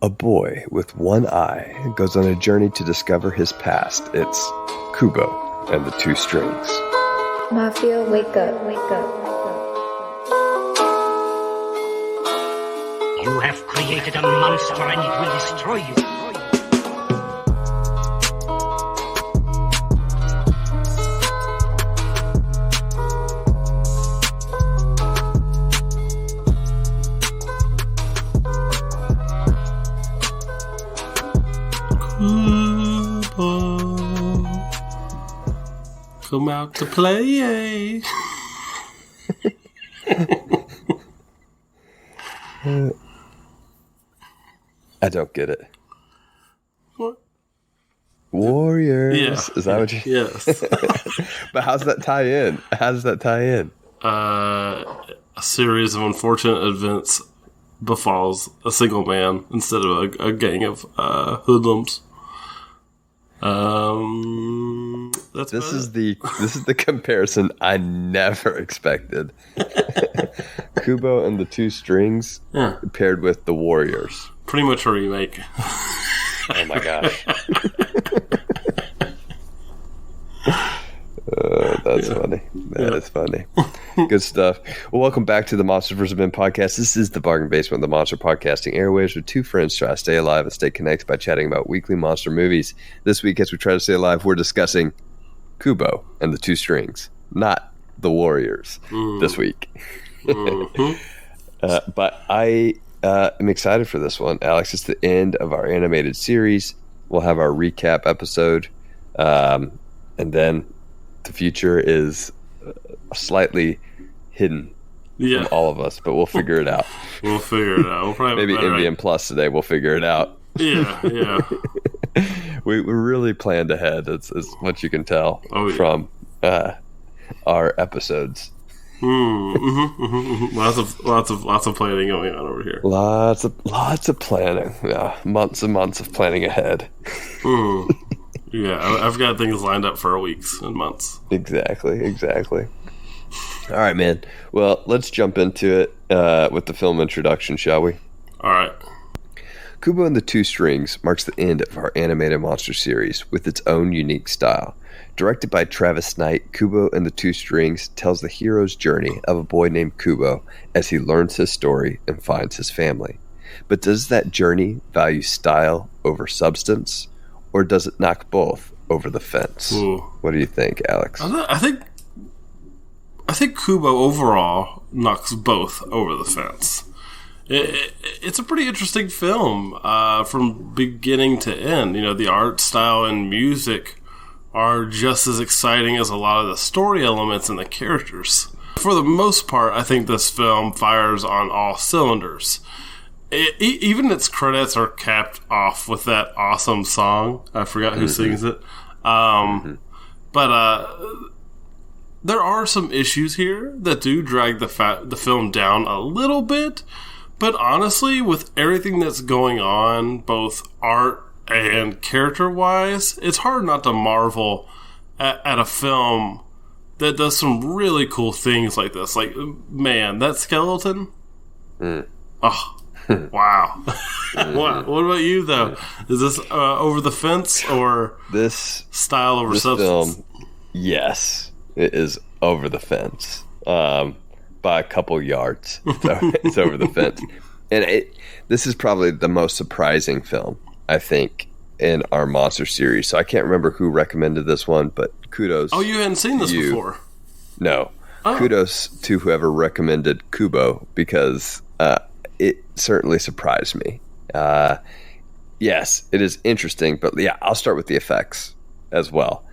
A boy with one eye goes on a journey to discover his past. It's Kubo and the Two Strings. Mafia, wake up, wake up. You have created a monster and it will destroy you. Kubo, come out to play. I don't get it. What? Warriors. Yeah. Is that what you... Yes. But how's that tie in? How does that tie in? A series of unfortunate events befalls a single man instead of a gang of hoodlums. This is the comparison I never expected. Kubo and the Two Strings paired with the Warriors. Pretty much a remake. Oh my gosh. That's funny. That is funny. Good stuff. Well, welcome back to the Monsters vs. Men podcast. This is the bargain basement of the monster podcasting airwaves, where two friends try to stay alive and stay connected by chatting about weekly monster movies. This week, as we try to stay alive, we're discussing Kubo and the Two Strings, not the Warriors this week. But I am excited for this one, Alex. It's the end of our animated series. We'll have our recap episode, and then the future is slightly hidden from all of us, but we'll figure it out. We'll figure it out. We'll probably maybe MVM Plus today. We'll figure it out. Yeah. We really planned ahead. That's what you can tell from our episodes. Lots of planning going on over here. Lots of planning. Yeah, months and months of planning ahead. Yeah, I've got things lined up for weeks and months. Exactly. All right, man. Well, let's jump into it with the film introduction, shall we? All right. Kubo and the Two Strings marks the end of our animated monster series with its own unique style. Directed by Travis Knight, Kubo and the Two Strings tells the hero's journey of a boy named Kubo as he learns his story and finds his family. But does that journey value style over substance, or does it knock both over the fence? Ooh. What do you think, Alex? I think Kubo overall knocks both over the fence. It's a pretty interesting film from beginning to end. You know, the art style and music are just as exciting as a lot of the story elements and the characters. For the most part, I think this film fires on all cylinders. Even its credits are capped off with that awesome song. I forgot who sings it. But there are some issues here that do drag the film down a little bit. But honestly, with everything that's going on, both art and character-wise, it's hard not to marvel at a film that does some really cool things like this. Like, man, that skeleton? Oh, wow. What about you, though? Is this over the fence or this style over substance? Film, yes, it is over the fence. By a couple yards. It's over the fence. And this is probably the most surprising film, I think, in our monster series. So I can't remember who recommended this one, but kudos. Oh, you hadn't seen this before? No. Oh. Kudos to whoever recommended Kubo, because it certainly surprised me. Yes, it is interesting, but yeah, I'll start with the effects as well.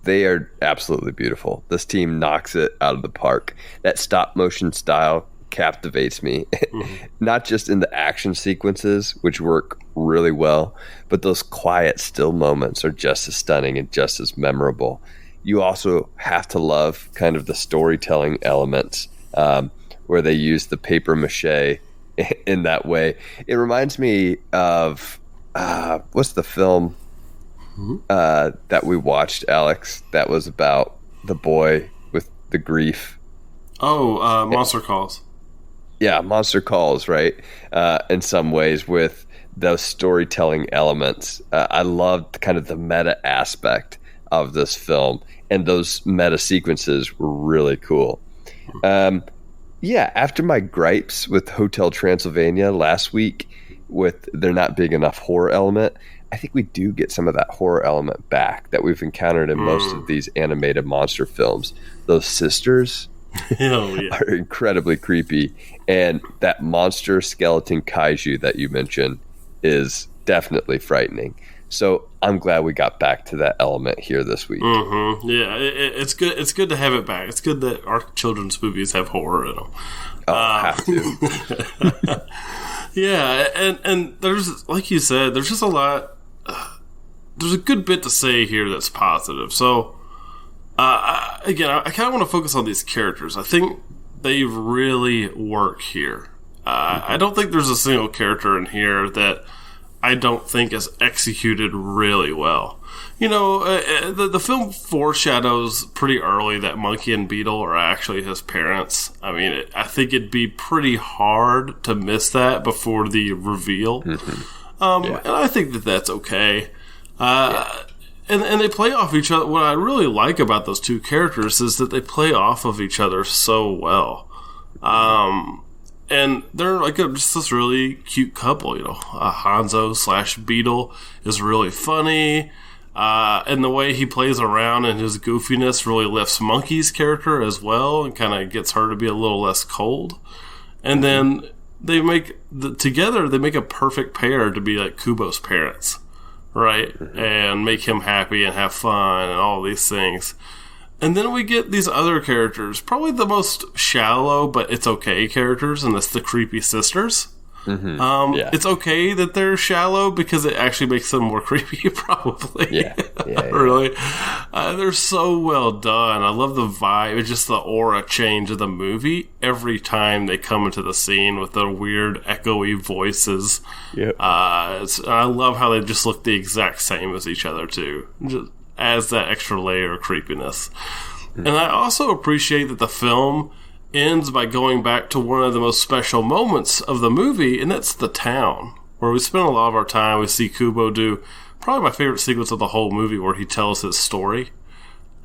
They are absolutely beautiful. This team knocks it out of the park. That stop motion style captivates me. Not just in the action sequences, which work really well, but those quiet, still moments are just as stunning and just as memorable. You also have to love kind of the storytelling elements where they use the paper mache in that way. It reminds me of what's the film that we watched, Alex, that was about the boy with the grief? Monster Calls. monster calls, right? In some ways with those storytelling elements. I loved kind of the meta aspect of this film, and those meta sequences were really cool. After my gripes with Hotel Transylvania last week with there not being enough horror element, I think we do get some of that horror element back that we've encountered in most of these animated monster films. Those sisters are incredibly creepy, and that monster skeleton kaiju that you mentioned is definitely frightening. So I'm glad we got back to that element here this week. Mm-hmm. Yeah, it's good. It's good to have it back. It's good that our children's movies have horror in them. Have to. Yeah, and there's, like you said, there's just a lot. There's a good bit to say here that's positive. So, again, I kind of want to focus on these characters. I think they really work here. I don't think there's a single character in here that I don't think is executed really well. You know, the film foreshadows pretty early that Monkey and Beetle are actually his parents. I mean, I think it'd be pretty hard to miss that before the reveal. And I think that that's okay. And they play off each other. What I really like about those two characters is that they play off of each other so well. And they're like just this really cute couple, you know. Hanzo / Beetle is really funny. And the way he plays around and his goofiness really lifts Monkey's character as well and kind of gets her to be a little less cold. And then they make together they make a perfect pair to be like Kubo's parents, right? And make him happy and have fun and all these things. And then we get these other characters, probably the most shallow but it's okay characters, and that's the creepy sisters. It's okay that they're shallow because it actually makes them more creepy, probably. Really. They're so well done. I love the vibe. It's just the aura change of the movie every time they come into the scene with their weird echoey voices. I love how they just look the exact same as each other, too. Just adds that extra layer of creepiness. And I also appreciate that the film ends by going back to one of the most special moments of the movie, and that's the town, where we spend a lot of our time. We see Kubo do probably my favorite sequence of the whole movie, where he tells his story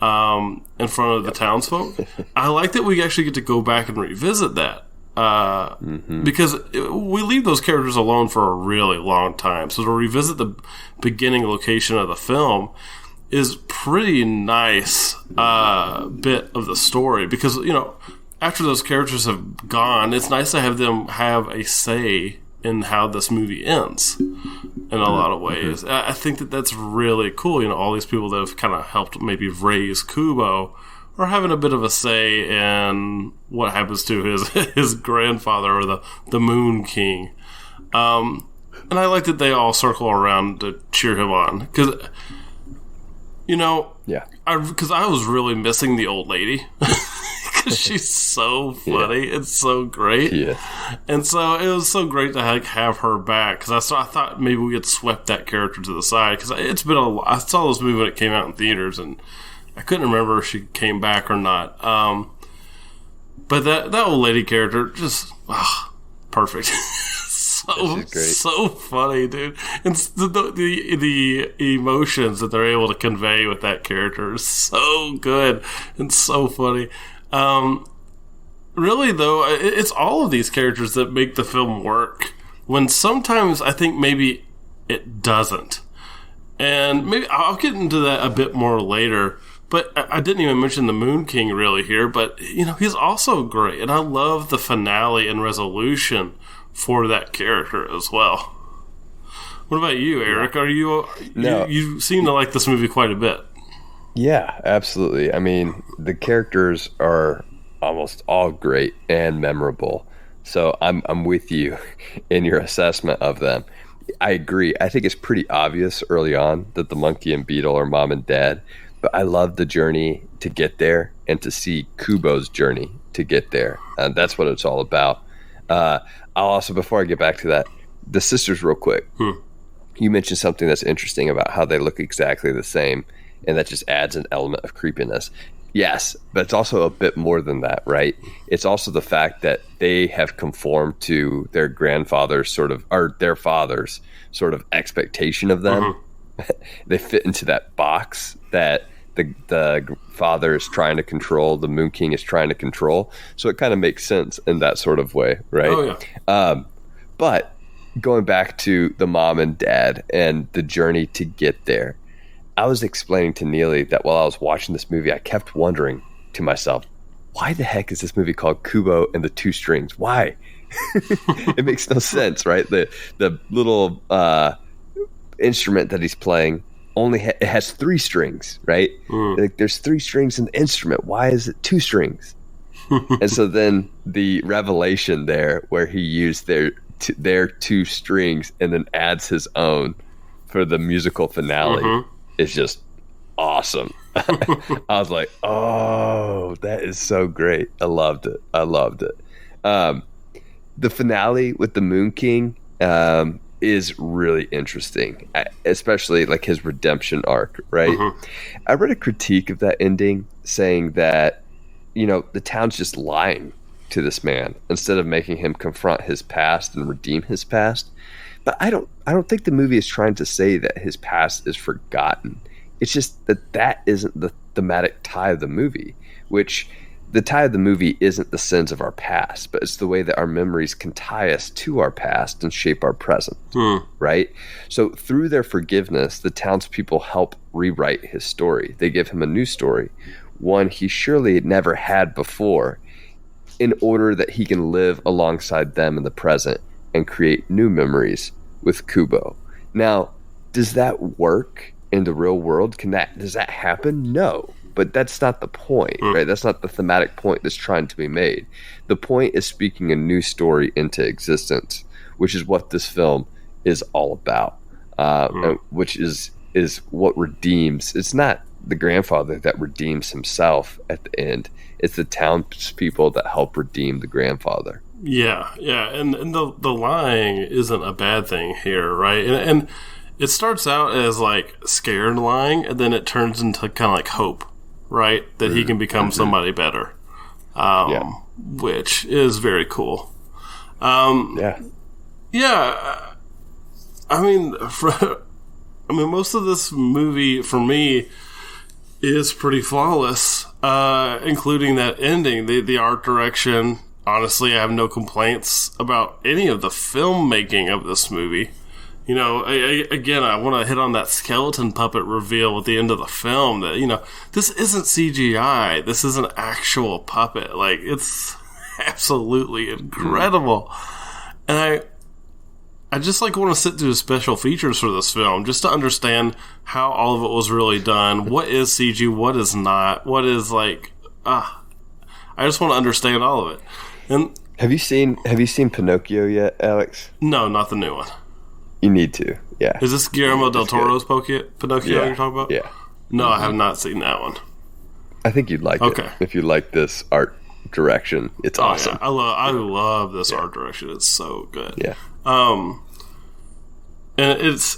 in front of the townsfolk. I like that we actually get to go back and revisit that because we leave those characters alone for a really long time. So to revisit the beginning location of the film is pretty nice bit of the story, because, you know, after those characters have gone, it's nice to have them have a say in how this movie ends in a lot of ways. I think that that's really cool. You know, all these people that have kind of helped maybe raise Kubo are having a bit of a say in what happens to his grandfather, or the Moon King. And I like that they all circle around to cheer him on. Because, you know, because I was really missing the old lady. She's so funny. It's so great. And so it was so great to have her back, because I thought maybe we had swept that character to the side, because it's been I saw this movie when it came out in theaters, and I couldn't remember if she came back or not. But that old lady character, just perfect. So funny, dude. And the emotions that they're able to convey with that character is so good and so funny. Really, though, it's all of these characters that make the film work, when sometimes I think maybe it doesn't. And maybe I'll get into that a bit more later, but I didn't even mention the Moon King really here, but, you know, he's also great, and I love the finale and resolution for that character as well. What about you, Eric? Are you seem to like this movie quite a bit. Yeah, absolutely. I mean, the characters are almost all great and memorable. So I'm with you in your assessment of them. I agree. I think it's pretty obvious early on that the Monkey and Beetle are mom and dad, but I love the journey to get there and to see Kubo's journey to get there. And that's what it's all about. I'll also, before I get back to that, the sisters real quick. You mentioned something that's interesting about how they look exactly the same, and that just adds an element of creepiness. Yes, but it's also a bit more than that, right? It's also the fact that they have conformed to their grandfather's sort of, or their father's sort of expectation of them. They fit into that box that the father is trying to control, the Moon King is trying to control. So it kind of makes sense in that sort of way, right? Oh, yeah. But going back to the mom and dad and the journey to get there, I was explaining to Neely that while I was watching this movie, I kept wondering to myself, why the heck is this movie called Kubo and the Two Strings? Why? It makes no sense, right? The little instrument that he's playing it has 3 strings, right? Like, there's 3 strings in the instrument. Why is it 2 strings? And so then the revelation there, where he used their 2 strings and then adds his own for the musical finale, is just awesome. I was like, oh, that is so great. I loved it. The finale with the Moon King is really interesting, especially like his redemption arc, right? I read a critique of that ending saying that, the town's just lying to this man instead of making him confront his past and redeem his past. But I don't think the movie is trying to say that his past is forgotten. It's just that isn't the thematic tie of the movie, which the tie of the movie isn't the sins of our past, but it's the way that our memories can tie us to our past and shape our present, right? So through their forgiveness, the townspeople help rewrite his story. They give him a new story, one he surely never had before, in order that he can live alongside them in the present and create new memories with Kubo. Now, does that work in the real world? Does that happen? No. But that's not the point, right? That's not the thematic point that's trying to be made. The point is speaking a new story into existence, which is what this film is all about, which is what redeems. It's not the grandfather that redeems himself at the end. It's the townspeople that help redeem the grandfather. Yeah. And the lying isn't a bad thing here, right? And it starts out as like scared lying, and then it turns into kind of like hope. Right, that he can become somebody better, which is very cool. I mean, most of this movie for me is pretty flawless, including that ending, the art direction. Honestly, I have no complaints about any of the filmmaking of this movie. Again, I want to hit on that skeleton puppet reveal at the end of the film that, this isn't CGI. This is an actual puppet. Like, it's absolutely incredible. And I just, want to sit through the special features for this film just to understand how all of it was really done. What is CG? What is not? What is, I just want to understand all of it. And Have you seen Pinocchio yet, Alex? No, not the new one. You need to, yeah. Is this Guillermo del Toro's Pinocchio you're talking about? Yeah. No, I have not seen that one. I think you'd like it. If you like this art direction, it's awesome. Yeah. I love this art direction. It's so good. Yeah. And it's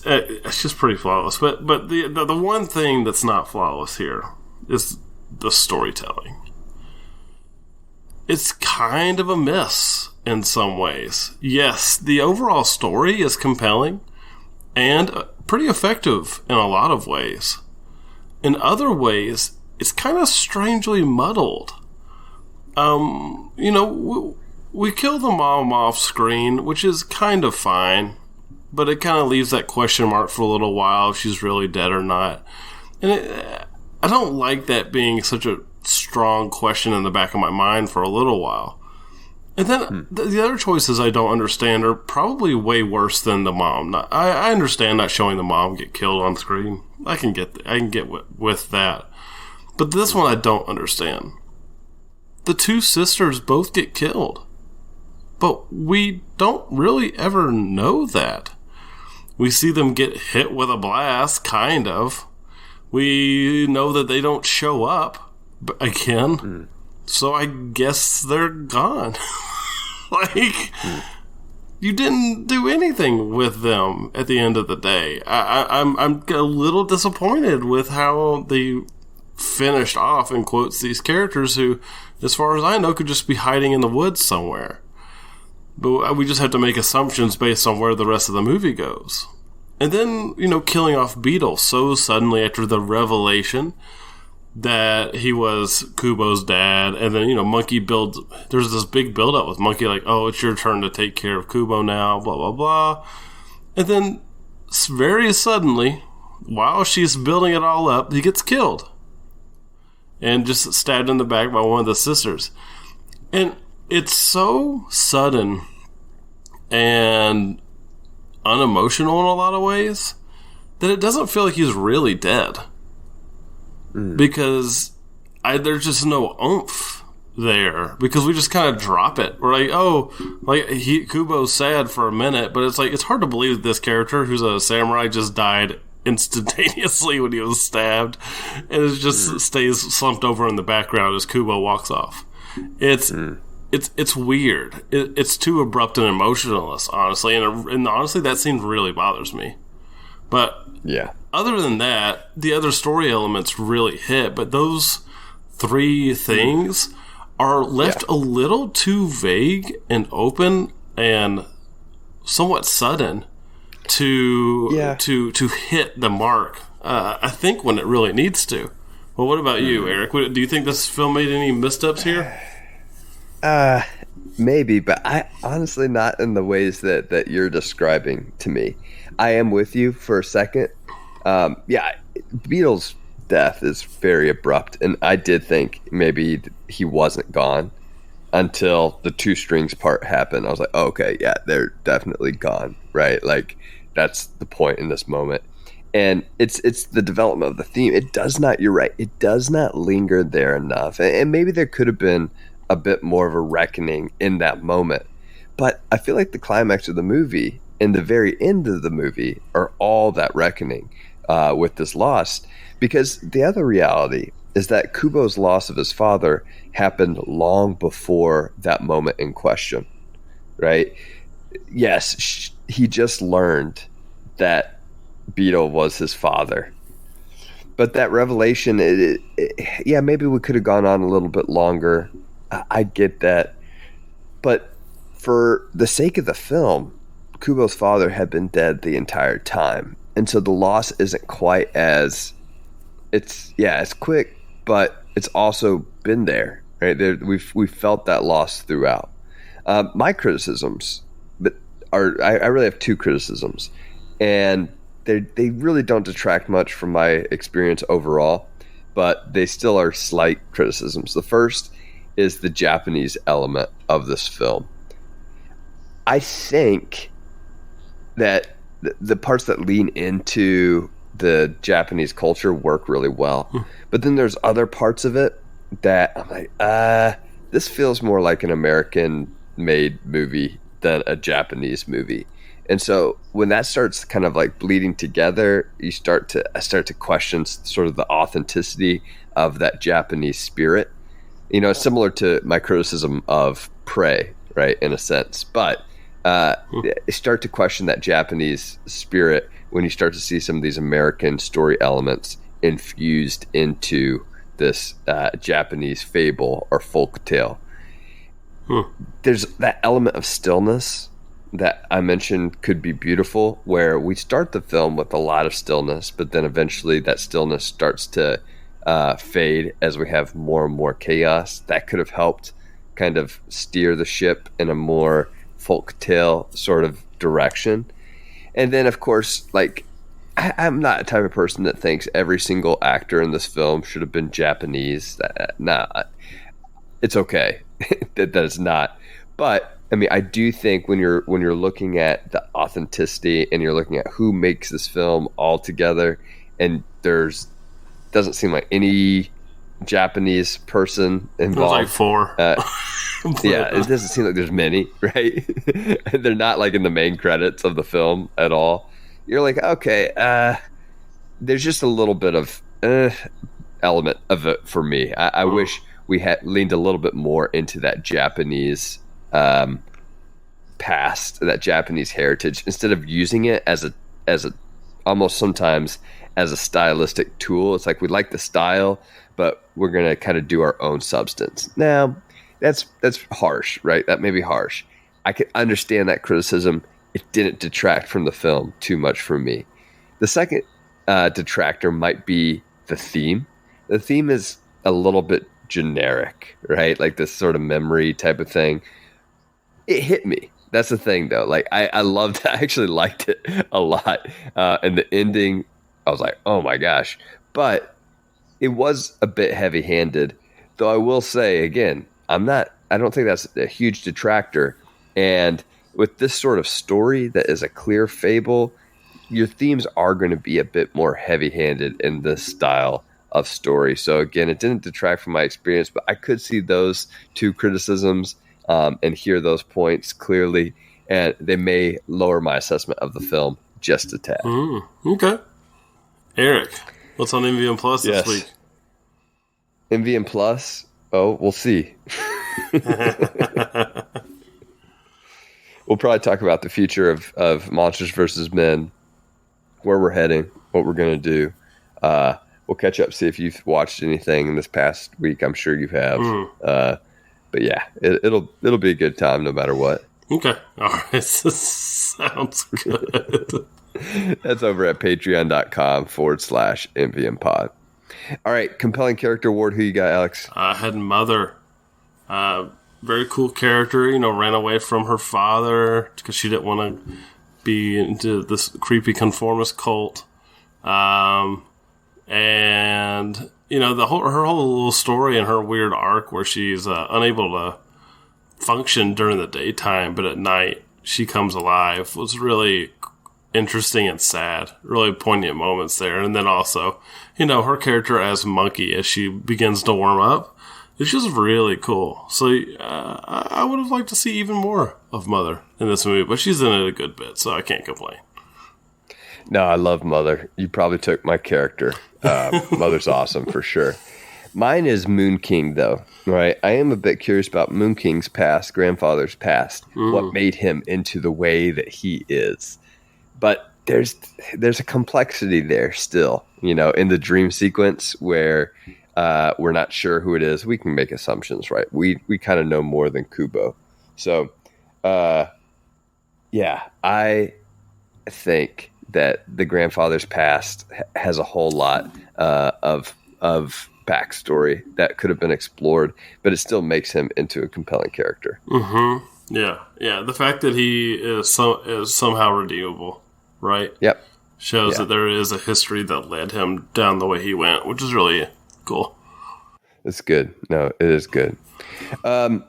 just pretty flawless. But the one thing that's not flawless here is the storytelling. It's kind of a miss in some ways. Yes, the overall story is compelling and pretty effective in a lot of ways. In other ways, it's kind of strangely muddled. We kill the mom off screen, which is kind of fine, but it kind of leaves that question mark for a little while if she's really dead or not. And I don't like that being such a strong question in the back of my mind for a little while. And then the other choices I don't understand are probably way worse than the mom. I understand not showing the mom get killed on screen. I can get with that. But this one I don't understand. The 2 sisters both get killed. But we don't really ever know that. We see them get hit with a blast, kind of. We know that they don't show up again. So I guess they're gone. You didn't do anything with them at the end of the day. I'm a little disappointed with how they finished off, in quotes, these characters who, as far as I know, could just be hiding in the woods somewhere. But we just have to make assumptions based on where the rest of the movie goes. And then, killing off Beetle so suddenly after the revelation that he was Kubo's dad. And then, Monkey there's this big build-up with Monkey, like, oh, it's your turn to take care of Kubo now, blah, blah, blah. And then, very suddenly, while she's building it all up, he gets killed. And just stabbed in the back by one of the sisters. And it's so sudden and unemotional in a lot of ways that it doesn't feel like he's really dead. Because there's just no oomph there. Because we just kind of drop it. We're like, oh, Kubo's sad for a minute, but it's like, it's hard to believe that this character, who's a samurai, just died instantaneously when he was stabbed, and it just stays slumped over in the background as Kubo walks off. It's weird. It's too abrupt and emotionless, honestly, and honestly, that scene really bothers me. But yeah, other than that, the other story elements really hit. But those three things are left a little too vague and open and somewhat sudden to hit the mark. I think when it really needs to. Well, what about you, Eric? Do you think this film made any missteps here? Maybe, but I honestly not in the ways that you're describing to me. I am with you for a second. Beetle's death is very abrupt, and I did think maybe he wasn't gone until the two strings part happened. I was like, oh, okay, yeah, they're definitely gone, right? Like, that's the point in this moment. And it's the development of the theme. It does not, you're right, it does not linger there enough. And maybe there could have been a bit more of a reckoning in that moment. But I feel like the climax of the movie and the very end of the movie are all that reckoning with this loss. Because the other reality is that Kubo's loss of his father happened long before that moment in question, right? Yes, he just learned that Beetle was his father. But that revelation, maybe we could have gone on a little bit longer. I get that. But for the sake of the film, Kubo's father had been dead the entire time. And so the loss isn't quite as... It's quick, but it's also been there, right? We've felt that loss throughout. My criticisms I really have two criticisms. And they really don't detract much from my experience overall, but they still are slight criticisms. The first is the Japanese element of this film. I think that the parts that lean into the Japanese culture work really well. But then there's other parts of it that I'm like, this feels more like an American-made movie than a Japanese movie. And so when that starts kind of like bleeding together, I start to question sort of the authenticity of that Japanese spirit. Similar to my criticism of Prey, right, in a sense. But start to question that Japanese spirit when you start to see some of these American story elements infused into this Japanese fable or folk tale. There's that element of stillness that I mentioned could be beautiful, where we start the film with a lot of stillness, but then eventually that stillness starts to fade as we have more and more chaos. That could have helped kind of steer the ship in a more folk tale sort of direction. And then, of course, like, I'm not the type of person that thinks every single actor in this film should have been Japanese. It's okay. that is not. But I mean, I do think when you're looking at the authenticity and you're looking at who makes this film all together, and doesn't seem like any Japanese person involved. There's like 4. It doesn't seem like there's many, right? They're not like in the main credits of the film at all. You're like, okay, there's just a little bit of element of it for me. I wish we had leaned a little bit more into that Japanese past, that Japanese heritage, instead of using it as a almost sometimes as a stylistic tool. It's like we like the style, but we're going to kind of do our own substance. Now, that's harsh, right? That may be harsh. I can understand that criticism. It didn't detract from the film too much for me. The second detractor might be the theme. The theme is a little bit generic, right? Like this sort of memory type of thing. It hit me. That's the thing, though. Like I loved. I actually liked it a lot. And the ending, I was like, oh my gosh. But it was a bit heavy-handed. Though I will say again, I don't think that's a huge detractor. And with this sort of story that is a clear fable, your themes are going to be a bit more heavy-handed in this style of story. So again, it didn't detract from my experience, but I could see those two criticisms and hear those points clearly, and they may lower my assessment of the film just a tad. Okay. Eric, what's on MVM Plus this week? MVM Plus? Oh, we'll see. We'll probably talk about the future of Monsters vs. Men, where we're heading, what we're going to do. We'll catch up, see if you've watched anything in this past week. I'm sure you have. But yeah, it'll be a good time no matter what. Okay. All right. Sounds good. That's over at patreon.com/MVM pod. All right. Compelling character award. Who you got, Alex? I had Mother. Very cool character, ran away from her father because she didn't want to be into this creepy conformist cult. And her whole little story and her weird arc where she's unable to function during the daytime, but at night she comes alive was really interesting and sad. Really poignant moments there. And then also, her character as Monkey as she begins to warm up. It's just really cool. So I would have liked to see even more of Mother in this movie, but she's in it a good bit, so I can't complain. No, I love Mother. You probably took my character. Mother's awesome for sure. Mine is Moon King, though. Right? I am a bit curious about Moon King's past, grandfather's past, what made him into the way that he is. But there's a complexity there still, in the dream sequence where we're not sure who it is. We can make assumptions, right? We kind of know more than Kubo. So, yeah, I think that the grandfather's past has a whole lot of backstory that could have been explored, but it still makes him into a compelling character. Mm-hmm. Yeah. The fact that he is somehow redeemable, right? Yep. Shows that there is a history that led him down the way he went, which is really cool. It's good. No, it is good. All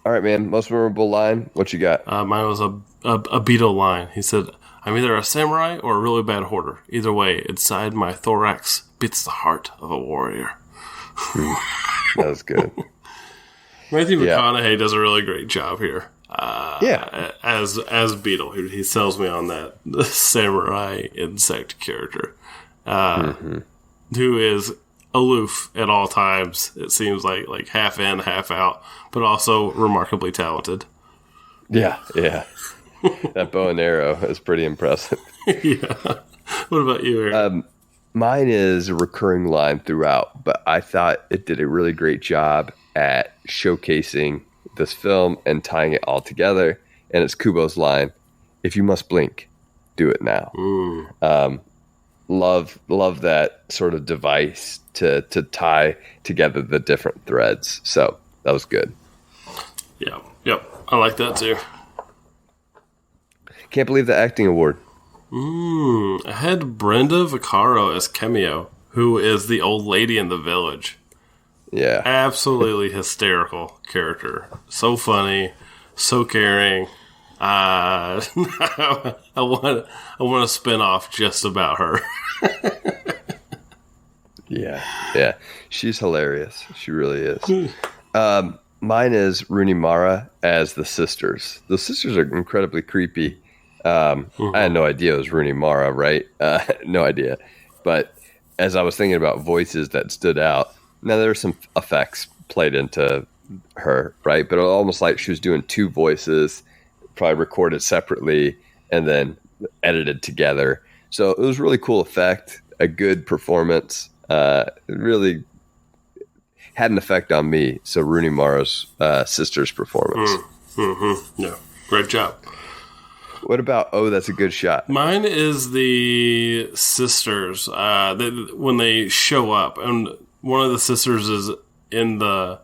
right, man. Most memorable line. What you got? Mine was a Beatle line. He said, "I'm either a samurai or a really bad hoarder. Either way, inside my thorax beats the heart of a warrior." That was good. Matthew McConaughey does a really great job here. As Beetle, he sells me on that samurai insect character, who is aloof at all times. It seems like half in, half out, but also remarkably talented. Yeah. That bow and arrow is pretty impressive. Yeah. What about you, Aaron? Mine is a recurring line throughout, but I thought it did a really great job at showcasing this film and tying it all together. And it's Kubo's line, "If you must blink, do it now." Love that sort of device to tie together the different threads. So that was good. Yeah. Yep. I like that too. Can't believe the acting award. I had Brenda Vaccaro as Cameo, who is the old lady in the village. Yeah. Absolutely hysterical character. So funny, so caring. I want a spin-off just about her. Yeah. She's hilarious. She really is. Mine is Rooney Mara as the sisters. The sisters are incredibly creepy. I had no idea it was Rooney Mara, right? No idea. But as I was thinking about voices that stood out, now there were some effects played into her, right? But it was almost like she was doing two voices, probably recorded separately and then edited together. So it was really cool effect, a good performance. It really had an effect on me. So Rooney Mara's sister's performance. Yeah, great job. What about that's a good shot? Mine is the sisters. When they show up, and one of the sisters is in the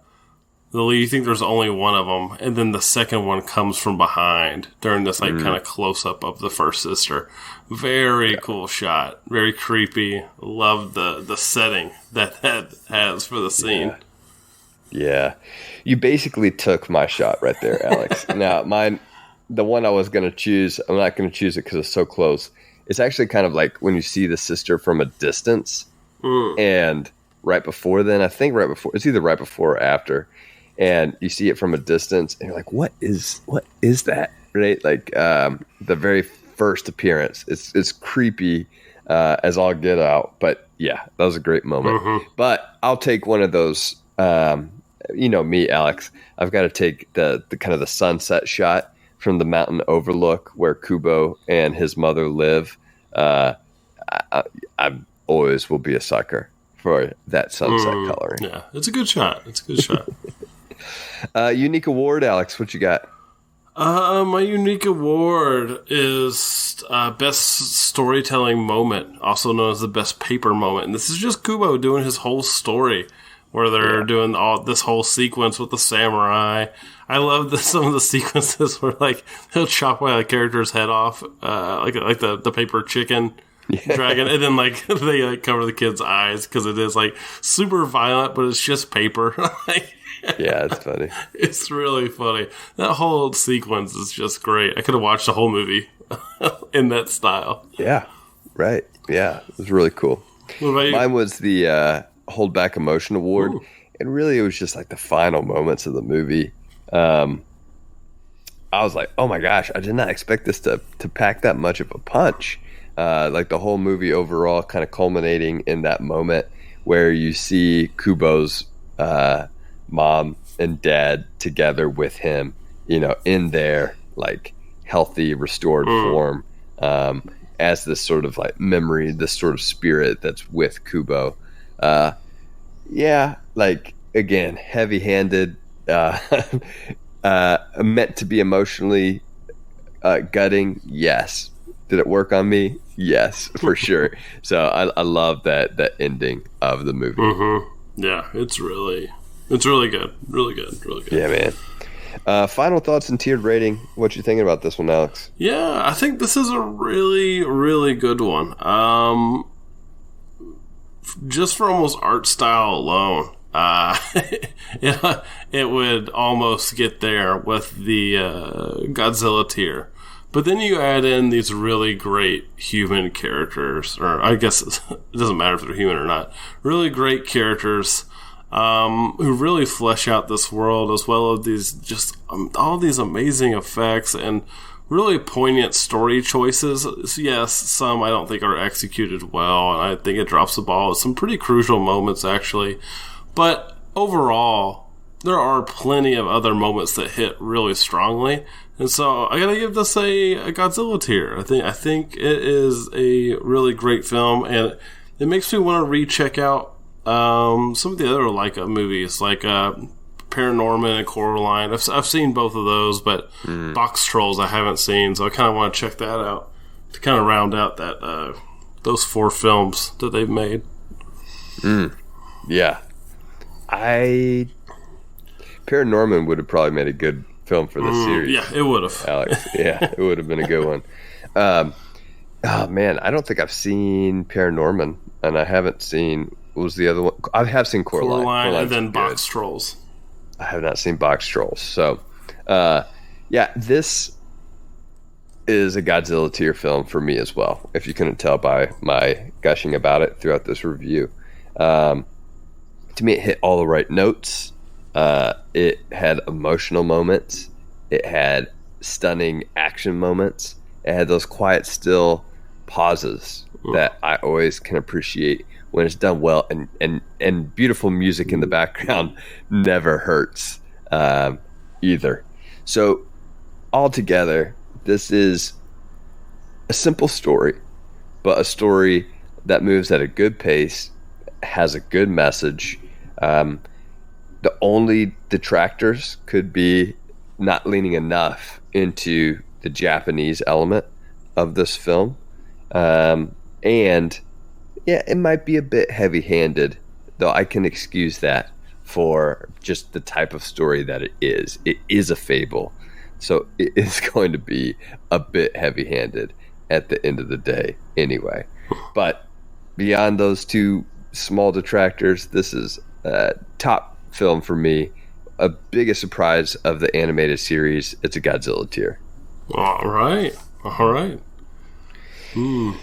lead. You think there's only one of them, and then the second one comes from behind during this kind of close up of the first sister. Very cool shot. Very creepy. Love the setting that has for the scene. Yeah. You basically took my shot right there, Alex. Now, mine, the one I was going to choose, I'm not going to choose it because it's so close. It's actually kind of like when you see the sister from a distance. And right before then, I think it's either right before or after. And you see it from a distance, and you're like, "What is that?" Right? Like the very first appearance. It's creepy as all get out. But yeah, that was a great moment. But I'll take one of those. Me, Alex. I've got to take the kind of the sunset shot from the mountain overlook where Kubo and his mother live. I always will be a sucker for that sunset coloring. Yeah, it's a good shot. Unique award, Alex. What you got? My unique award is best storytelling moment, also known as the best paper moment. And this is just Kubo doing his whole story, where they're doing all this whole sequence with the samurai. I love some of the sequences where like he'll chop a character's head off, like the paper chicken. Dragon, and then like they cover the kid's eyes because it is like super violent, but it's just paper. Yeah, it's funny. It's really funny. That whole sequence is just great. I could have watched the whole movie in that style. Yeah, right. Yeah, it was really cool. What about you? Mine was the Hold Back Emotion Award, and really it was just like the final moments of the movie. I was like, oh my gosh, I did not expect this to pack that much of a punch. Like the whole movie overall kind of culminating in that moment where you see Kubo's mom and dad together with him, in their like healthy, restored form, as this sort of like memory, this sort of spirit that's with Kubo. Like again, heavy-handed, meant to be emotionally gutting. Yes. Did it work on me? Yes, for sure. So I love that ending of the movie. Yeah, it's really good. Really good. Yeah, man. Final thoughts and tiered rating. What you thinking about this one, Alex? Yeah, I think this is a really, really good one. Just for almost art style alone, it would almost get there with the Godzilla tier. But then you add in these really great human characters, or I guess it doesn't matter if they're human or not. Really great characters who really flesh out this world, as well as these just all these amazing effects and really poignant story choices. Yes, some I don't think are executed well, and I think it drops the ball at some pretty crucial moments, actually. But overall, there are plenty of other moments that hit really strongly. And so I gotta give this a Godzilla tier. I think it is a really great film, and it makes me want to recheck out some of the other Laika movies, like Paranorman and Coraline. I've seen both of those, but Box Trolls I haven't seen, so I kind of want to check that out to kind of round out that those 4 films that they've made. Yeah, Paranorman would have probably made a good film for this series. Yeah, it would have. Alex. Yeah, it would have been a good one. Oh man, I don't think I've seen Paranorman, and I haven't seen. What was the other one? I have seen Coraline and then Box Trolls. I have not seen Box Trolls. So, this is a Godzilla tier film for me as well. If you couldn't tell by my gushing about it throughout this review, to me it hit all the right notes. It had emotional moments. It had stunning action moments. It had those quiet, still pauses that I always can appreciate when it's done well, and beautiful music in the background never hurts either. So altogether, this is a simple story but a story that moves at a good pace, has a good message. The only detractors could be not leaning enough into the Japanese element of this film. And yeah, it might be a bit heavy-handed, though I can excuse that for just the type of story that it is. It is a fable, so it is going to be a bit heavy-handed at the end of the day anyway. But beyond those two small detractors, this is a top film for me. A biggest surprise of the animated series, it's a Godzilla tier. All right.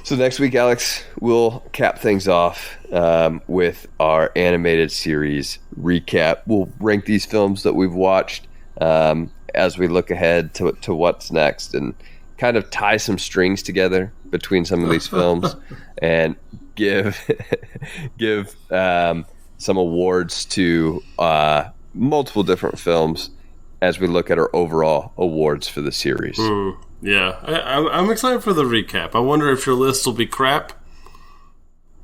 So next week, Alex, we'll cap things off with our animated series recap. We'll rank these films that we've watched as we look ahead to what's next, and kind of tie some strings together between some of these films and give some awards to multiple different films as we look at our overall awards for the series. Yeah, I'm excited for the recap. I wonder if your list will be crap,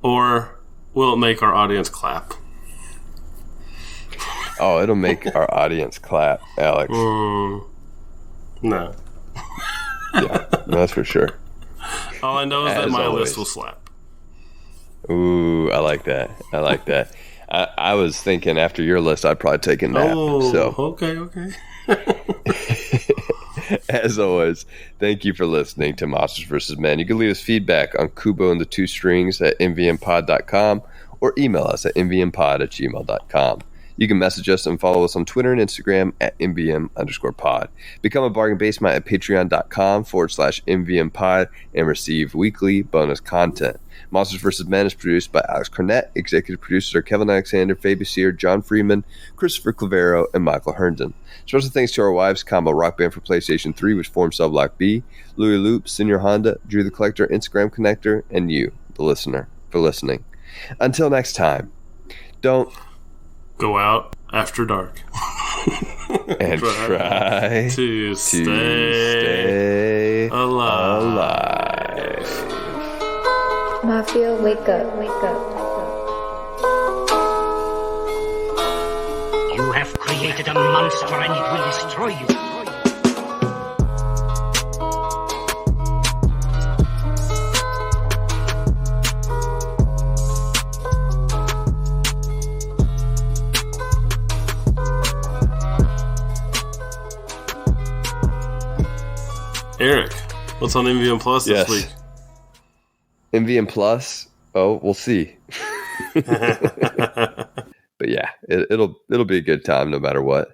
or will it make our audience clap? Oh, it'll make our audience clap, Alex. No. Yeah, that's for sure. All I know is that my always. list will slap. Ooh, I like that. I was thinking after your list, I'd probably take a nap. Okay. As always, thank you for listening to Monsters vs. Men. You can leave us feedback on Kubo and the Two Strings at mvmpod.com or email us at mvmpod@gmail.com. You can message us and follow us on Twitter and Instagram at mvm_pod. Become a bargain basement at patreon.com/mvmpod and receive weekly bonus content. Monsters vs. Men is produced by Alex Cornett. Executive producers are Kevin Alexander, Faye Bashir, John Freeman, Christopher Clavero, and Michael Herndon. Special thanks to our wives, Combo Rock Band for PlayStation 3, which forms Cell Block B, Louis Loop, Senior Honda, Drew the Collector, Instagram Connector, and you, the listener, for listening. Until next time, don't go out after dark. and try to stay alive. Mafia, wake up, wake up. You have created a monster and it will destroy you. Eric, what's on MVM Plus this week? MVM Plus? Oh, we'll see. But yeah, it'll be a good time no matter what.